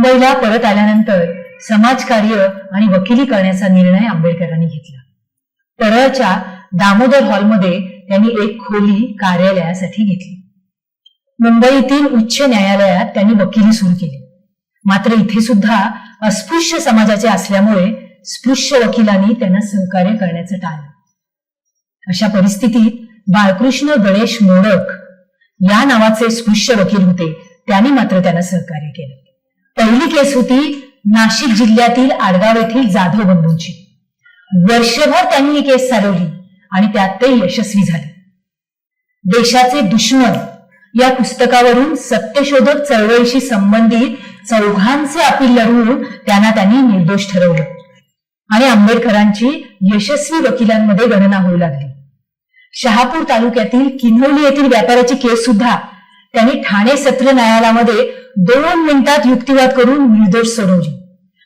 मुंबईला परत आल्यानंतर समाजकार्य आणि वकिली करण्याचा निर्णय आंबेडकरांनी घेतला. परळच्या दामोदर हॉलमध्ये त्यांनी एक खोली कार्यालयासाठी घेतली. मुंबईतील उच्च न्यायालयात त्यांनी वकिली सुरू केली. मात्र इथे सुद्धा अस्पृश्य समाजाचे असल्यामुळे स्पृश्य वकिलांनी त्यांना सहकार्य करण्याचं टाळलं. अशा परिस्थितीत बाळकृष्ण गणेश मोडक या नावाचे स्पृश्य वकील होते. त्यांनी मात्र त्यांना सहकार्य केलं. पहिली केस होती नाशिक जिल्ह्यातील आडगाव येथील जाधव बंधूंची. वर्षभर त्यांनी ही केस चालवली आणि त्यात ते यशस्वी झाले. देशाचे दुश्मन या पुस्तकावरून सत्यशोधक चळवळीशी संबंधित चौघांचे अपील लढवून त्यांनी निर्दोष ठरवलं आणि आंबेडकरांची यशस्वी वकिलांमध्ये गणना होऊ लागली. शहापूर तालुक्यातील किन्हवली येथील व्यापाऱ्याची केस सुद्धा त्यांनी ठाणे सत्र न्यायालयामध्ये 2 मिनिटात युक्तिवाद करून निर्दोष सोडवली.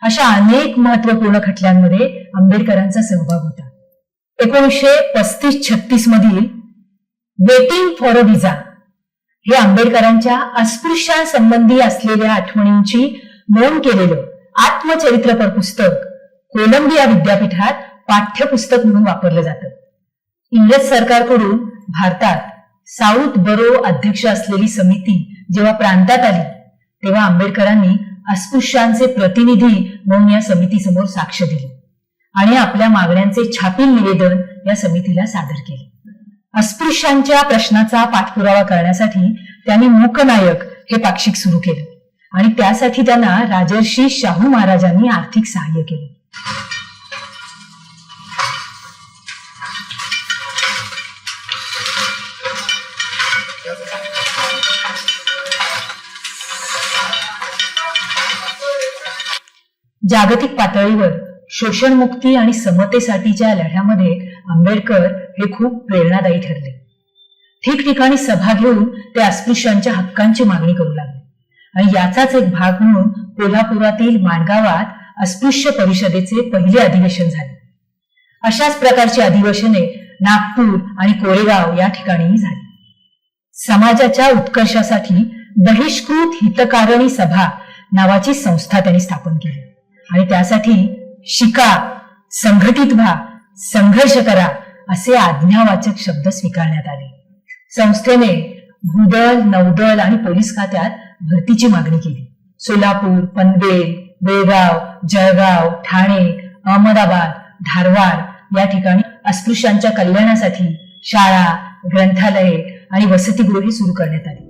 अशा अनेक महत्वपूर्ण खटल्यांमध्ये आंबेडकरांचा सहभाग होता. 1935-36 मधील वेटिंग फॉर अ व्हिसा हे आंबेडकरांच्या अस्पृश्यांसंबंधी असलेल्या आठवणींची नोंद केलेलं आत्मचरित्रपर पुस्तक कोलंबिया विद्यापीठात पाठ्यपुस्तक म्हणून वापरलं जातं. इंग्रज सरकारकडून भारतात साऊथ बरो अध्यक्ष असलेली समिती जेव्हा प्रांतात आली तेव्हा आंबेडकरांनी अस्पृश्यांचे प्रतिनिधी म्हणून या समितीसमोर साक्ष दिली आणि आपल्या मागण्यांचे छापील निवेदन या समितीला सादर केले. अस्पृश्यांच्या प्रश्नाचा पाठपुरावा करण्यासाठी त्यांनी मूकनायक हे पाक्षिक सुरू केले आणि त्यासाठी त्यांना राजर्षी शाहू महाराजांनी आर्थिक सहाय्य केले. जागतिक पातळीवर शोषणमुक्ती आणि समतेसाठीच्या लढ्यामध्ये आंबेडकर हे खूप प्रेरणादायी ठरले. ठिकठिकाणी सभा घेऊन ते अस्पृश्यांच्या हक्कांची मागणी करू लागले आणि याचाच एक भाग म्हणून कोल्हापुरातील माणगावात अस्पृश्य परिषदेचे पहिले अधिवेशन झाले. अशाच प्रकारची अधिवेशने नागपूर आणि कोरेगाव या ठिकाणीही झाली. समाजाच्या उत्कर्षासाठी बहिष्कृत हितकारिणी सभा नावाची संस्था त्यांनी स्थापन केली आणि त्यासाठी शिका, संघटित व्हा, संघर्ष करा असे आज्ञावाचक शब्द स्वीकारण्यात आले. संस्थेने भूदल, नौदल आणि पोलीस खात्यात भरतीची मागणी केली. सोलापूर, पनवेल, बेळगाव, जळगाव, ठाणे, अहमदाबाद, धारवाड या ठिकाणी अस्पृश्यांच्या कल्याणासाठी शाळा, ग्रंथालये आणि वसतिगृहे सुरू करण्यात आली.